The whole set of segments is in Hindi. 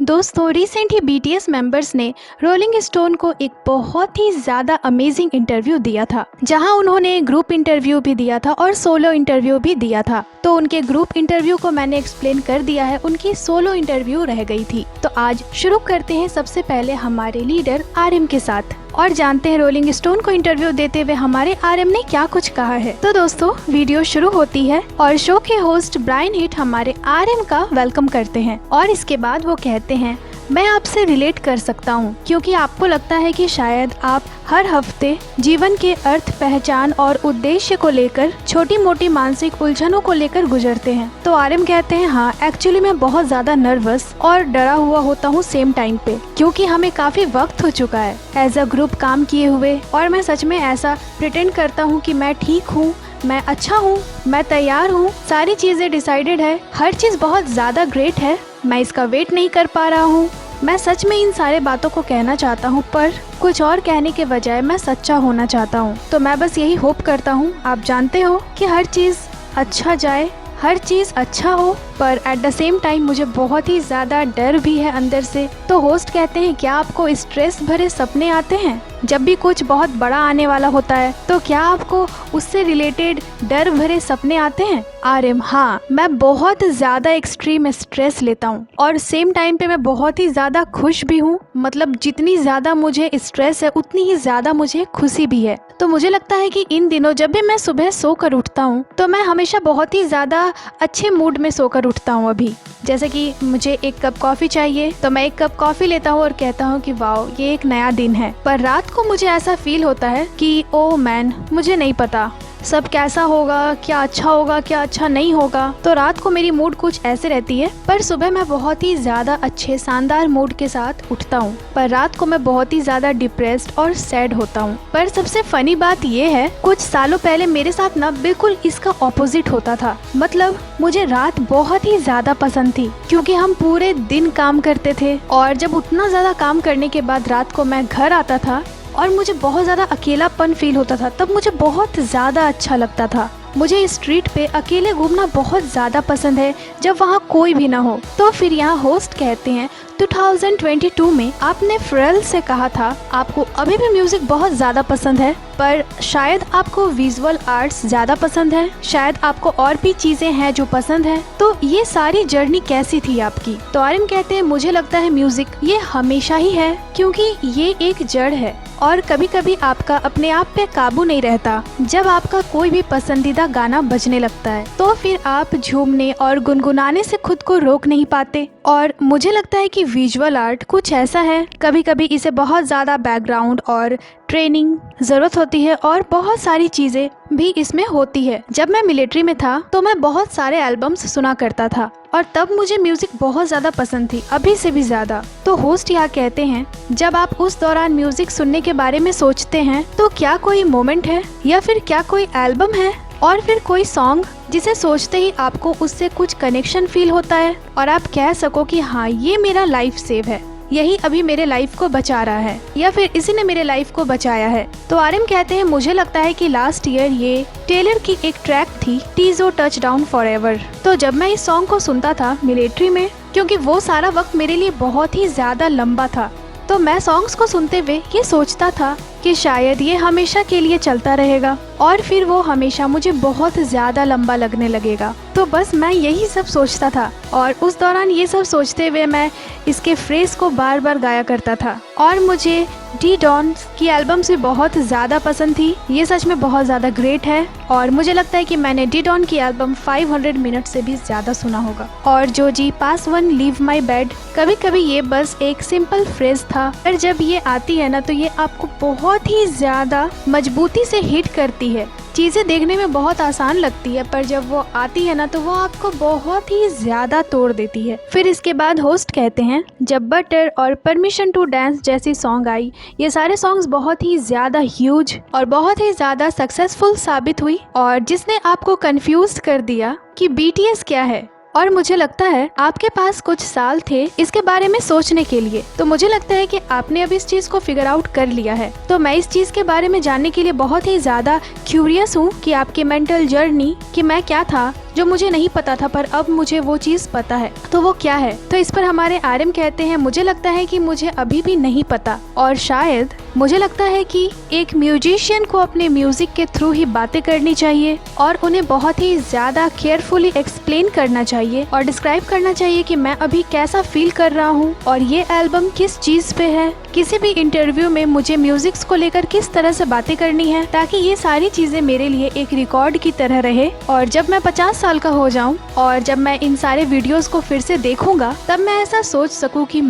दोस्तों रिसेंट ही बीटीएस मेंबर्स ने रोलिंग स्टोन को एक बहुत ही ज़्यादा अमेजिंग इंटरव्यू दिया था, जहां उन्होंने ग्रुप इंटरव्यू भी दिया था और सोलो इंटरव्यू भी दिया था। तो उनके ग्रुप इंटरव्यू को मैंने एक्सप्लेन कर दिया है, उनकी सोलो इंटरव्यू रह गई थी। तो आज शुरू करते हैं सबसे पहले हमारे लीडर आरएम के साथ और जानते हैं रोलिंग स्टोन को इंटरव्यू देते हुए हमारे आरएम ने क्या कुछ कहा है। तो दोस्तों वीडियो शुरू होती है और शो के होस्ट ब्रायन हिट हमारे आरएम का वेलकम करते हैं और इसके बाद वो कहते हैं, मैं आपसे रिलेट कर सकता हूँ क्योंकि आपको लगता है कि शायद आप हर हफ्ते जीवन के अर्थ, पहचान और उद्देश्य को लेकर छोटी मोटी मानसिक उलझनों को लेकर गुजरते हैं। तो आरएम कहते हैं, हाँ एक्चुअली मैं बहुत ज्यादा नर्वस और डरा हुआ होता हूँ सेम टाइम पे, क्योंकि हमें काफी वक्त हो चुका है एज अ ग्रुप काम किए हुए और मैं सच में ऐसा प्रिटेंड करता हूँ कि मैं ठीक हूँ, मैं अच्छा हूँ, मैं तैयार हूँ, सारी चीजें डिसाइडेड है, हर चीज बहुत ज्यादा ग्रेट है, मैं इसका वेट नहीं कर पा रहा हूँ। मैं सच में इन सारे बातों को कहना चाहता हूँ पर कुछ और कहने के बजाय मैं सच्चा होना चाहता हूँ। तो मैं बस यही होप करता हूँ, आप जानते हो कि हर चीज अच्छा जाए, हर चीज अच्छा हो, पर एट द सेम टाइम मुझे बहुत ही ज्यादा डर भी है अंदर से। तो होस्ट कहते हैं, क्या आपको स्ट्रेस भरे सपने आते हैं जब भी कुछ बहुत बड़ा आने वाला होता है? तो क्या आपको उससे रिलेटेड डर भरे सपने आते हैं? आरएम, हाँ मैं बहुत ज्यादा एक्सट्रीम स्ट्रेस लेता हूँ और सेम टाइम पे मैं बहुत ही ज्यादा खुश भी हूँ। मतलब जितनी ज्यादा मुझे स्ट्रेस है उतनी ही ज्यादा मुझे खुशी भी है। तो मुझे लगता है कि इन दिनों जब भी मैं सुबह सोकर उठता हूँ तो मैं हमेशा बहुत ही ज्यादा अच्छे मूड में सोकर उठता हूँ। अभी जैसे कि मुझे एक कप कॉफी चाहिए तो मैं एक कप कॉफी लेता हूँ और कहता हूँ कि वाओ ये एक नया दिन है। पर रात को मुझे ऐसा फील होता है कि ओ मैन, मुझे नहीं पता सब कैसा होगा, क्या अच्छा होगा, क्या अच्छा नहीं होगा। तो रात को मेरी मूड कुछ ऐसे रहती है, पर सुबह मैं बहुत ही ज्यादा अच्छे शानदार मूड के साथ उठता हूँ। पर रात को मैं बहुत ही ज्यादा डिप्रेस्ड और सैड होता हूँ। पर सबसे फनी बात ये है, कुछ सालों पहले मेरे साथ ना बिल्कुल इसका ऑपोजिट होता था। मतलब मुझे रात बहुत ही ज्यादा पसंद थी क्योंकि हम पूरे दिन काम करते थे और जब उतना ज्यादा काम करने के बाद रात को मैं घर आता था और मुझे बहुत ज़्यादा अकेलापन फील होता था, तब मुझे बहुत ज़्यादा अच्छा लगता था। मुझे स्ट्रीट पे अकेले घूमना बहुत ज़्यादा पसंद है जब वहाँ कोई भी ना हो। तो फिर यहाँ होस्ट कहते हैं, 2022 में आपने फ्रेल से कहा था आपको अभी भी म्यूजिक बहुत ज़्यादा पसंद है, पर शायद आपको विजुअल आर्ट्स ज़्यादा पसंद है, शायद आपको और भी चीज़ें हैं जो पसंद है। तो ये सारी जर्नी कैसी थी आपकी? तो आरएम कहते हैं, मुझे लगता है म्यूजिक ये हमेशा ही है क्योंकि ये एक जड़ है और कभी कभी आपका अपने आप पे काबू नहीं रहता। जब आपका कोई भी पसंदीदा गाना बजने लगता है तो फिर आप झूमने और गुनगुनाने से खुद को रोक नहीं पाते। और मुझे लगता है कि विजुअल आर्ट कुछ ऐसा है, कभी कभी इसे बहुत ज़्यादा बैकग्राउंड और ट्रेनिंग ज़रूरत होती है और बहुत सारी चीज़ें भी इसमें होती है। जब मैं मिलिट्री में था तो मैं बहुत सारे एल्बम्स सुना करता था और तब मुझे म्यूजिक बहुत ज़्यादा पसंद थी, अभी से भी ज़्यादा। तो होस्ट यहाँ कहते हैं, जब आप उस दौरान म्यूजिक सुनने के बारे में सोचते हैं तो क्या कोई मोमेंट है या फिर क्या कोई एल्बम है और फिर कोई सॉन्ग जिसे सोचते ही आपको उससे कुछ कनेक्शन फील होता है और आप कह सको कि हाँ ये मेरा लाइफ सेव है, यही अभी मेरे लाइफ को बचा रहा है या फिर इसी ने मेरे लाइफ को बचाया है? तो आरएम कहते हैं, मुझे लगता है कि लास्ट ईयर ये टेलर की एक ट्रैक थी, टीजो टच डाउन फॉरएवर। तो जब मैं इस सॉन्ग को सुनता था मिलिट्री में, क्योंकि वो सारा वक्त मेरे लिए बहुत ही ज्यादा लंबा था, तो मैं सॉन्ग्स को सुनते हुए ये सोचता था कि शायद ये हमेशा के लिए चलता रहेगा और फिर वो हमेशा मुझे बहुत ज़्यादा लंबा लगने लगेगा। तो बस मैं यही सब सोचता था और उस दौरान ये सब सोचते हुए मैं इसके फ्रेज को बार बार गाया करता था। और मुझे डी डॉन की एल्बम्स भी बहुत ज़्यादा पसंद थी, ये सच में बहुत ज़्यादा ग्रेट है और मुझे लगता है कि मैंने डी डॉन की एल्बम 500 मिनट से भी ज़्यादा सुना होगा। और जो जी पास वन लीव माई बेड, कभी कभी ये बस एक सिंपल फ्रेज था, पर जब ये आती है ना तो ये आपको बहुत ही ज्यादा मजबूती से हिट करती है। चीजें देखने में बहुत आसान लगती है पर जब वो आती है ना तो वो आपको बहुत ही ज्यादा तोड़ देती है। फिर इसके बाद होस्ट कहते हैं, जब बटर और परमिशन टू डांस जैसी सॉन्ग आई, ये सारे सॉन्ग्स बहुत ही ज्यादा ह्यूज और बहुत ही ज्यादा सक्सेसफुल साबित हुई और जिसने आपको कंफ्यूज कर दिया कि बीटीएस क्या है। और मुझे लगता है आपके पास कुछ साल थे इसके बारे में सोचने के लिए, तो मुझे लगता है कि आपने अब इस चीज को फिगर आउट कर लिया है। तो मैं इस चीज के बारे में जानने के लिए बहुत ही ज्यादा क्यूरियस हूँ कि आपकी मेंटल जर्नी, कि मैं क्या था, जो मुझे नहीं पता था पर अब मुझे वो चीज़ पता है। तो वो क्या है? तो इस पर हमारे आर्यन कहते हैं, मुझे लगता है कि मुझे अभी भी नहीं पता, और शायद मुझे लगता है कि एक म्यूजिशियन को अपने म्यूजिक के थ्रू ही बातें करनी चाहिए और उन्हें बहुत ही ज्यादा केयरफुली एक्सप्लेन करना चाहिए और डिस्क्राइब करना चाहिए कि मैं अभी कैसा फील कर रहा हूँ और ये एल्बम किस चीज पे है। किसी भी इंटरव्यू में मुझे म्यूजिक्स को लेकर किस तरह से बातें करनी है, ताकि ये सारी चीजें मेरे लिए एक रिकॉर्ड की तरह रहे, और जब मैं 50 साल का हो जाऊं और जब मैं इन सारे वीडियोस को फिर से देखूंगा तब मैं ऐसा सोच सकूं कि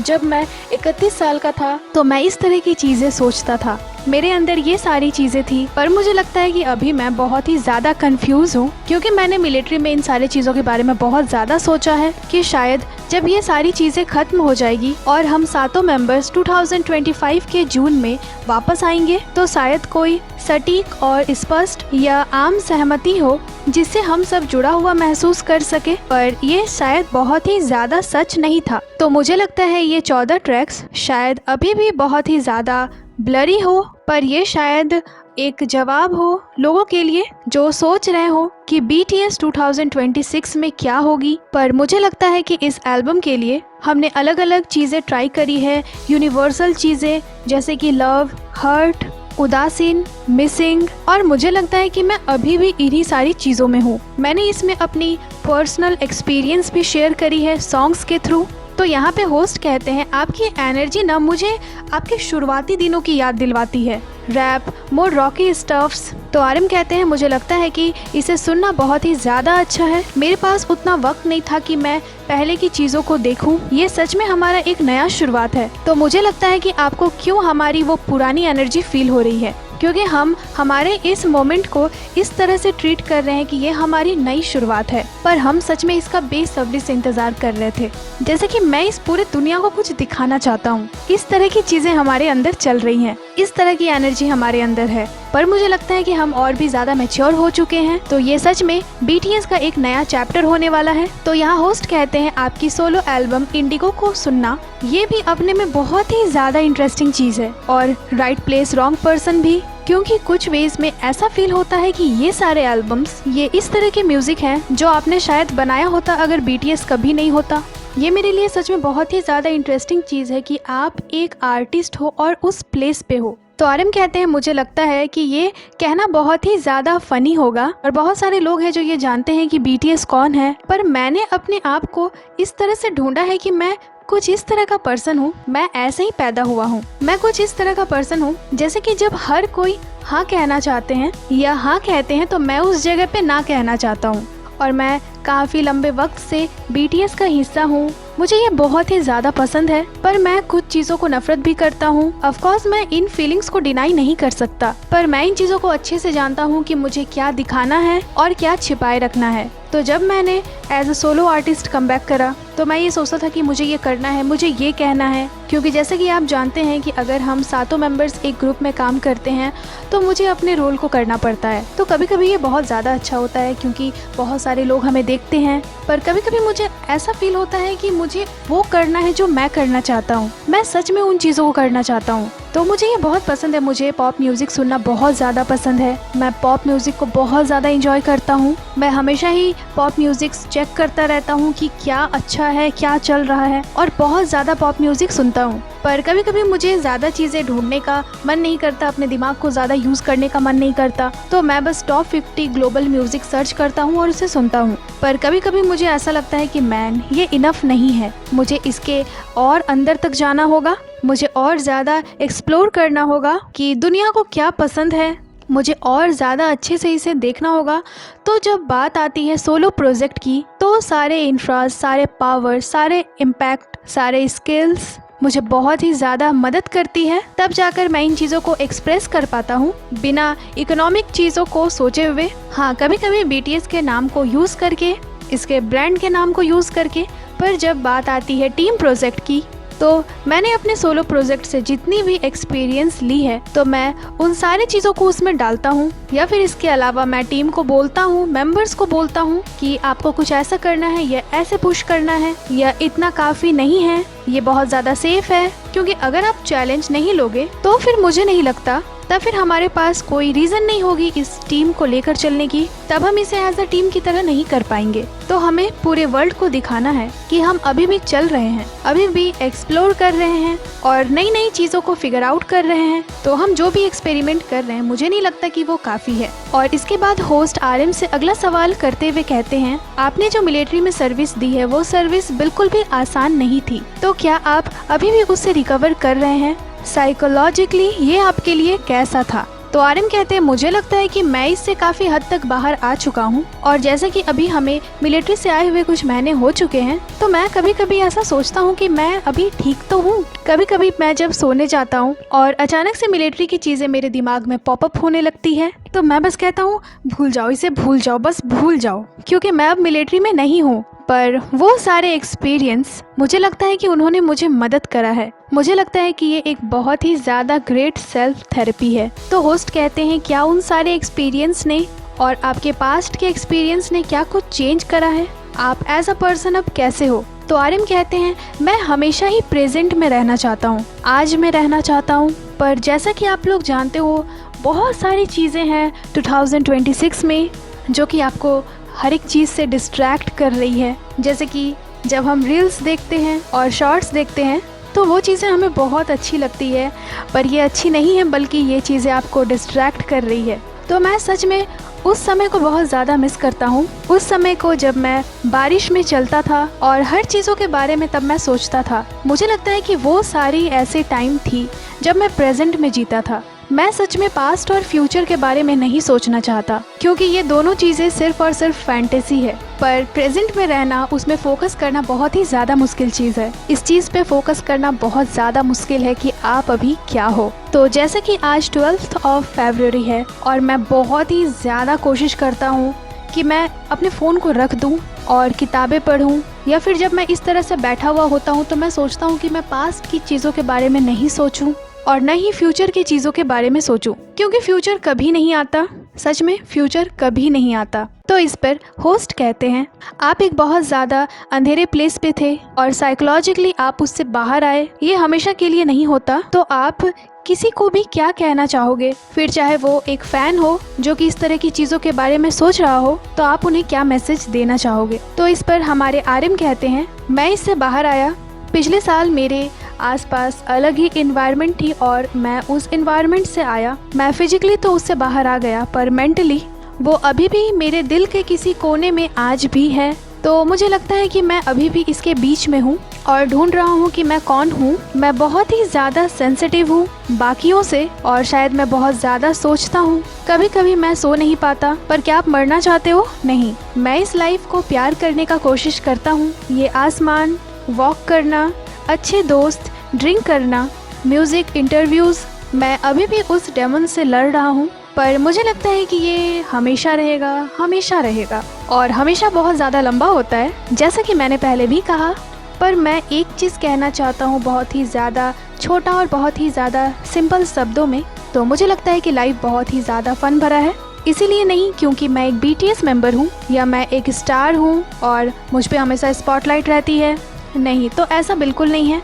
जब मैं 31 साल का था तो मैं इस तरह की चीजें सोचता था, मेरे अंदर ये सारी चीजें थी। पर मुझे लगता है कि अभी मैं बहुत ही ज्यादा कंफ्यूज हूँ, क्योंकि मैंने मिलिट्री में इन सारी चीजों के बारे में बहुत ज्यादा सोचा है कि शायद जब ये सारी चीजें खत्म हो जाएगी और हम सातों मेंबर्स 2025 के जून में वापस आएंगे तो शायद कोई सटीक और स्पष्ट या आम सहमति हो जिससे हम सब जुड़ा हुआ महसूस कर सके, पर ये शायद बहुत ही ज्यादा सच नहीं था। तो मुझे लगता है ये 14 ट्रैक्स शायद अभी भी बहुत ही ज्यादा ब्लरी हो, पर ये शायद एक जवाब हो लोगों के लिए जो सोच रहे हो कि BTS 2026 में क्या होगी। पर मुझे लगता है कि इस एल्बम के लिए हमने अलग अलग चीज़ें ट्राई करी है, यूनिवर्सल चीज़ें जैसे कि लव, हर्ट, उदासीन, मिसिंग, और मुझे लगता है कि मैं अभी भी इन्हीं सारी चीज़ों में हूँ। मैंने इसमें अपनी पर्सनल एक्सपीरियंस भी शेयर करी है सॉन्ग्स के थ्रू। तो यहाँ पे होस्ट कहते हैं, आपकी एनर्जी ना मुझे आपके शुरुआती दिनों की याद दिलवाती है, रैप, मोर रॉकी स्टफ्स। तो आर्यन कहते हैं, मुझे लगता है कि इसे सुनना बहुत ही ज़्यादा अच्छा है। मेरे पास उतना वक्त नहीं था कि मैं पहले की चीज़ों को देखूं। ये सच में हमारा एक नया शुरुआत है। तो मुझे लगता है कि आपको क्यों हमारी वो पुरानी एनर्जी फील हो रही है, क्योंकि हम हमारे इस मोमेंट को इस तरह से ट्रीट कर रहे हैं कि ये हमारी नई शुरुआत है। पर हम सच में इसका बेसब्री से इंतजार कर रहे थे, जैसे कि मैं इस पूरे दुनिया को कुछ दिखाना चाहता हूँ। इस तरह की चीजें हमारे अंदर चल रही हैं, इस तरह की एनर्जी हमारे अंदर है। पर मुझे लगता है कि हम और भी ज्यादा मैच्योर हो चुके हैं। तो ये सच में BTS का एक नया चैप्टर होने वाला है। तो यहाँ होस्ट कहते हैं, आपकी सोलो एल्बम इंडिगो को सुनना ये भी अपने में बहुत ही ज्यादा इंटरेस्टिंग चीज है, और राइट प्लेस रॉन्ग पर्सन भी, क्योंकि कुछ वेज में ऐसा फील होता है कि ये सारे एल्बम्स ये इस तरह के म्यूजिक हैं जो आपने शायद बनाया होता अगर BTS कभी नहीं होता। ये मेरे लिए सच में बहुत ही ज़्यादा इंटरेस्टिंग चीज़ है कि आप एक आर्टिस्ट हो और उस प्लेस पे हो। तो आर्यन कहते हैं, मुझे लगता है कि ये कहना बहुत ही ज़्यादा फनी होगा और बहुत सारे लोग हैं जो ये जानते हैं कि BTS कौन है, पर मैंने अपने आप को इस तरह से ढूंढा है कि मैं कुछ इस तरह का पर्सन हूँ, मैं ऐसे ही पैदा हुआ हूँ। मैं कुछ इस तरह का पर्सन हूँ जैसे कि जब हर कोई हाँ कहना चाहते हैं या हाँ कहते हैं तो मैं उस जगह पे ना कहना चाहता हूँ, और मैं काफ़ी लंबे वक्त से BTS का हिस्सा हूँ। मुझे ये बहुत ही ज़्यादा पसंद है, पर मैं कुछ चीज़ों को नफरत भी करता हूँ। ऑफकोर्स मैं इन फीलिंग्स को डिनाई नहीं कर सकता, पर मैं इन चीज़ों को अच्छे से जानता हूँ कि मुझे क्या दिखाना है और क्या छिपाए रखना है। तो जब मैंने as a solo artist come back करा तो मैं ये सोचता था कि मुझे ये करना है, मुझे ये कहना है, क्योंकि जैसे कि आप जानते हैं कि अगर हम सातों मेंबर्स एक ग्रुप में काम करते हैं तो मुझे अपने रोल को करना पड़ता है। तो कभी कभी ये बहुत ज़्यादा अच्छा होता है क्योंकि बहुत सारे लोग हमें देखते हैं, पर कभी कभी मुझे ऐसा फील होता है कि मुझे वो करना है जो मैं करना चाहता हूँ। मैं सच में उन चीज़ों को करना चाहता हूँ। तो मुझे ये बहुत पसंद है, मुझे पॉप म्यूज़िक सुनना बहुत ज़्यादा पसंद है। मैं पॉप म्यूज़िक को बहुत ज़्यादा एंजॉय करता हूँ। मैं हमेशा ही पॉप म्यूज़िक चेक करता रहता हूँ कि क्या अच्छा है, क्या चल रहा है, और बहुत ज़्यादा पॉप म्यूज़िक सुनता हूँ। पर कभी कभी मुझे ज़्यादा चीज़ें ढूंढने का मन नहीं करता, अपने दिमाग को ज़्यादा यूज़ करने का मन नहीं करता, तो मैं बस टॉप 50 ग्लोबल म्यूज़िक सर्च करता हूँ और उसे सुनता हूँ। पर कभी कभी मुझे ऐसा लगता है कि मैन ये इनफ नहीं है, मुझे इसके और अंदर तक जाना होगा, मुझे और ज़्यादा एक्सप्लोर करना होगा कि दुनिया को क्या पसंद है, मुझे और ज़्यादा अच्छे से इसे देखना होगा। तो जब बात आती है सोलो प्रोजेक्ट की तो सारे इंफ्राज, सारे पावर, सारे इम्पैक्ट, सारे स्किल्स मुझे बहुत ही ज़्यादा मदद करती है। तब जाकर मैं इन चीज़ों को एक्सप्रेस कर पाता हूँ बिना इकोनॉमिक चीज़ों को सोचे हुए। हाँ, कभी कभी BTS के नाम को यूज़ करके, इसके ब्रांड के नाम को यूज़ करके, पर जब बात आती है टीम प्रोजेक्ट की तो मैंने अपने सोलो प्रोजेक्ट से जितनी भी एक्सपीरियंस ली है तो मैं उन सारी चीज़ों को उसमें डालता हूँ, या फिर इसके अलावा मैं टीम को बोलता हूँ, मेंबर्स को बोलता हूँ कि आपको कुछ ऐसा करना है या ऐसे पुश करना है या इतना काफ़ी नहीं है, ये बहुत ज़्यादा सेफ है, क्योंकि अगर आप चैलेंज नहीं लोगे तो फिर मुझे नहीं लगता तब फिर हमारे पास कोई रीज़न नहीं होगी इस टीम को लेकर चलने की, तब हम इसे एज अ टीम की तरह नहीं कर पाएंगे। तो हमें पूरे वर्ल्ड को दिखाना है कि हम अभी भी चल रहे हैं, अभी भी एक्सप्लोर कर रहे हैं और नई नई चीज़ों को फिगर आउट कर रहे हैं। तो हम जो भी एक्सपेरिमेंट कर रहे हैं मुझे नहीं लगता कि वो काफ़ी है। और इसके बाद होस्ट आरएम से अगला सवाल करते हुए कहते हैं, आपने जो मिलिट्री में सर्विस दी है वो सर्विस बिल्कुल भी आसान नहीं थी, तो क्या आप अभी भी उससे रिकवर कर रहे हैं? साइकोलॉजिकली ये आपके लिए कैसा था? तो आरएम कहते हैं, मुझे लगता है कि मैं इससे काफ़ी हद तक बाहर आ चुका हूँ और जैसे कि अभी हमें मिलिट्री से आए हुए कुछ महीने हो चुके हैं, तो मैं कभी कभी ऐसा सोचता हूँ कि मैं अभी ठीक तो हूँ। कभी कभी मैं जब सोने जाता हूँ और अचानक से मिलिट्री की चीज़ें मेरे दिमाग में पॉपअप होने लगती है, तो मैं बस कहता हूँ भूल जाओ, इसे भूल जाओ, बस भूल जाओ, क्योंकि मैं अब मिलिट्री में नहीं हूँ। पर वो सारे एक्सपीरियंस मुझे लगता है कि उन्होंने मुझे मदद करा है। मुझे लगता है कि ये एक बहुत ही ज़्यादा ग्रेट सेल्फ थेरेपी है। तो होस्ट कहते हैं, क्या उन सारे एक्सपीरियंस ने और आपके पास्ट के एक्सपीरियंस ने क्या कुछ चेंज करा है? आप एज अ पर्सन अब कैसे हो? तो आरएम कहते हैं, मैं हमेशा ही प्रेजेंट में रहना चाहता हूँ, आज में रहना चाहता हूँ। पर जैसा कि आप लोग जानते हो, बहुत सारी चीज़ें हैं 2026 में जो कि आपको हर एक चीज़ से डिस्ट्रैक्ट कर रही है। जैसे कि जब हम रील्स देखते हैं और शॉर्ट्स देखते हैं तो वो चीज़ें हमें बहुत अच्छी लगती है, पर ये अच्छी नहीं है, बल्कि ये चीज़ें आपको डिस्ट्रैक्ट कर रही है। तो मैं सच में उस समय को बहुत ज़्यादा मिस करता हूँ, उस समय को जब मैं बारिश में चलता था और हर चीज़ों के बारे में तब मैं सोचता था। मुझे लगता है कि वो सारी ऐसे टाइम थी जब मैं प्रेजेंट में जीता था। मैं सच में पास्ट और फ्यूचर के बारे में नहीं सोचना चाहता, क्योंकि ये दोनों चीज़ें सिर्फ और सिर्फ फैंटेसी है। पर प्रेजेंट में रहना, उसमें फोकस करना बहुत ही ज़्यादा मुश्किल चीज़ है। इस चीज़ पे फोकस करना बहुत ज़्यादा मुश्किल है कि आप अभी क्या हो। तो जैसे कि आज 12 फरवरी है और मैं बहुत ही ज़्यादा कोशिश करता हूँ कि मैं अपने फ़ोन को रख दूँ और किताबें पढूं, या फिर जब मैं इस तरह से बैठा हुआ होता हूँ तो मैं सोचता हूँ कि मैं पास्ट की चीज़ों के बारे में नहीं सोचूं और न ही फ्यूचर की चीज़ों के बारे में सोचूं, क्योंकि फ्यूचर कभी नहीं आता। सच में फ्यूचर कभी नहीं आता। तो इस पर होस्ट कहते हैं, आप एक बहुत ज़्यादा अंधेरे प्लेस पे थे और साइकोलॉजिकली आप उससे बाहर आए। ये हमेशा के लिए नहीं होता। तो आप किसी को भी क्या कहना चाहोगे? फिर चाहे वो एक फ़ैन हो जो कि इस तरह की चीज़ों के बारे में सोच रहा हो, तो आप उन्हें क्या मैसेज देना चाहोगे? तो इस पर हमारे आरएम कहते हैं, मैं इससे बाहर आया। पिछले साल मेरे आसपास अलग ही इन्वायरमेंट थी और मैं उस इन्वायरमेंट से आया। मैं फिजिकली तो उससे बाहर आ गया, पर मेंटली वो अभी भी मेरे दिल के किसी कोने में आज भी है। तो मुझे लगता है कि मैं अभी भी इसके बीच में हूँ और ढूंढ रहा हूँ कि मैं कौन हूँ। मैं बहुत ही ज़्यादा सेंसिटिव हूँ बाकियों से और शायद मैं बहुत ज़्यादा सोचता हूँ। कभी कभी मैं सो नहीं पाता। पर क्या आप मरना चाहते हो? नहीं, मैं इस लाइफ को प्यार करने का कोशिश करता हूँ। ये आसमान, वॉक करना, अच्छे दोस्त, ड्रिंक करना, म्यूज़िक, इंटरव्यूज़, मैं अभी भी उस डेमन से लड़ रहा हूँ। पर मुझे लगता है कि ये हमेशा रहेगा, हमेशा रहेगा और हमेशा बहुत ज़्यादा लंबा होता है, जैसा कि मैंने पहले भी कहा। पर मैं एक चीज़ कहना चाहता हूँ बहुत ही ज़्यादा छोटा और बहुत ही ज़्यादा सिंपल शब्दों में। तो मुझे लगता है कि लाइफ बहुत ही ज़्यादा फ़न भरा है। इसीलिए नहीं क्योंकि मैं एक BTS मेंबर हूँ या मैं एक स्टार हूँ और मुझ पे हमेशा स्पॉटलाइट रहती है, नहीं, तो ऐसा बिल्कुल नहीं है।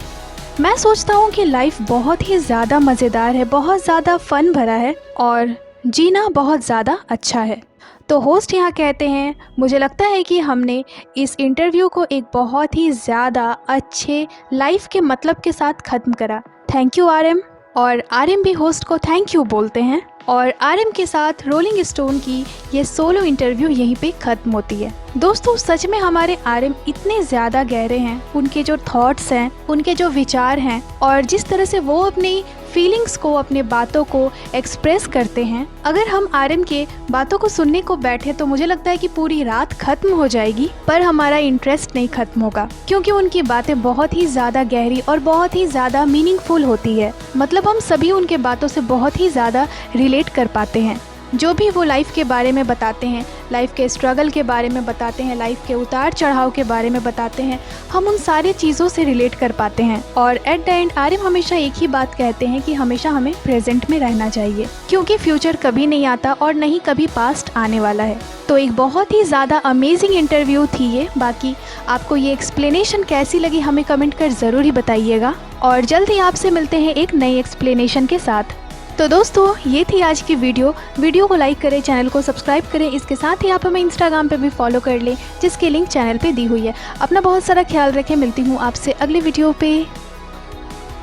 मैं सोचता हूँ कि लाइफ बहुत ही ज़्यादा मज़ेदार है, बहुत ज़्यादा फ़न भरा है और जीना बहुत ज़्यादा अच्छा है। तो होस्ट यहाँ कहते हैं, मुझे लगता है कि हमने इस इंटरव्यू को एक बहुत ही ज़्यादा अच्छे लाइफ के मतलब के साथ ख़त्म करा। Thank you RM. और आरएम भी होस्ट को थैंक यू बोलते हैं और आरएम के साथ रोलिंग स्टोन की ये सोलो इंटरव्यू यहीं पे ख़त्म होती है। दोस्तों, सच में हमारे आरएम इतने ज़्यादा गहरे हैं, उनके जो थॉट्स हैं, उनके जो विचार हैं और जिस तरह से वो अपनी फीलिंग्स को, अपने बातों को एक्सप्रेस करते हैं। अगर हम आरएम के बातों को सुनने को बैठे तो मुझे लगता है कि पूरी रात खत्म हो जाएगी, पर हमारा इंटरेस्ट नहीं खत्म होगा, क्योंकि उनकी बातें बहुत ही ज़्यादा गहरी और बहुत ही ज़्यादा मीनिंगफुल होती है। मतलब हम सभी उनके बातों से बहुत ही ज़्यादा रिलेट कर पाते हैं। जो भी वो लाइफ के बारे में बताते हैं, लाइफ के स्ट्रगल के बारे में बताते हैं, लाइफ के उतार चढ़ाव के बारे में बताते हैं, हम उन सारी चीज़ों से रिलेट कर पाते हैं। और एट द एंड आरएम हमेशा एक ही बात कहते हैं कि हमेशा हमें प्रेजेंट में रहना चाहिए, क्योंकि फ्यूचर कभी नहीं आता और नहीं कभी पास्ट आने वाला है। तो एक बहुत ही ज़्यादा अमेजिंग इंटरव्यू थी ये। बाकी आपको ये एक्सप्लेनेशन कैसी लगी हमें कमेंट कर ज़रूर ही बताइएगा और जल्द ही आपसे मिलते हैं एक नई एक्सप्लेनेशन के साथ। तो दोस्तों ये थी आज की वीडियो को लाइक करें, चैनल को सब्सक्राइब करें। इसके साथ ही आप हमें इंस्टाग्राम पे भी फॉलो कर लें, जिसकी लिंक चैनल पे दी हुई है। अपना बहुत सारा ख्याल रखें। मिलती हूँ आपसे अगली वीडियो पे।